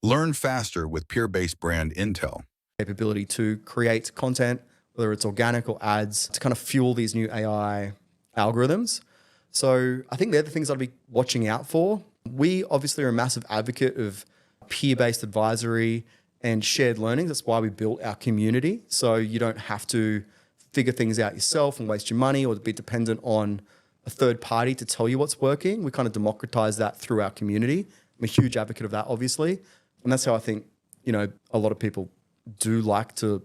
Learn faster with peer-based brand intel. Capability to create content, whether it's organic or ads, to kind of fuel these new AI algorithms. So I think they're the things I'd be watching out for. We obviously are a massive advocate of peer-based advisory and shared learning. That's why we built our community. So you don't have to figure things out yourself and waste your money or be dependent on a third party to tell you what's working. We kind of democratize that through our community. I'm a huge advocate of that, obviously. And that's how I think, a lot of people do like to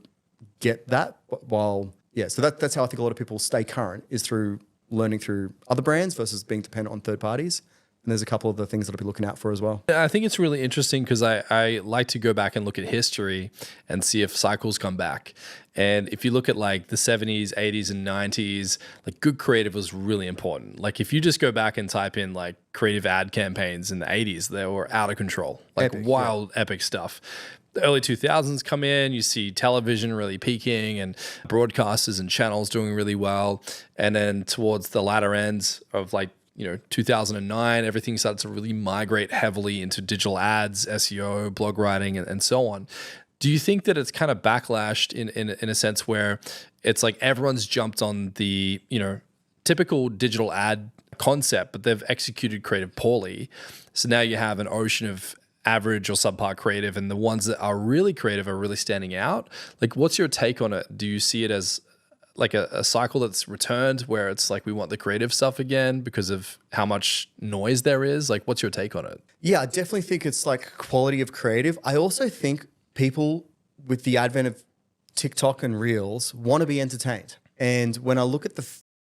get that so that's how I think a lot of people stay current is through learning through other brands versus being dependent on third parties. And there's a couple of the things that I'll be looking out for as well. I think it's really interesting because I like to go back and look at history and see if cycles come back. And if you look at like the 70s, 80s, and 90s, like good creative was really important. Like if you just go back and type in like creative ad campaigns in the 80s, they were out of control, like wild, epic stuff. The early 2000s come in, you see television really peaking and broadcasters and channels doing really well. And then towards the latter ends of 2009, everything started to really migrate heavily into digital ads, SEO, blog writing, and so on. Do you think that it's kind of backlashed in a sense where it's like everyone's jumped on the, typical digital ad concept, but they've executed creative poorly. So now you have an ocean of average or subpar creative, and the ones that are really creative are really standing out. Like, what's your take on it? Do you see it as like a cycle that's returned where it's like we want the creative stuff again because of how much noise there is? Like, what's your take on it? Yeah, I definitely think it's like quality of creative. I also think people with the advent of TikTok and Reels want to be entertained. And when I look at the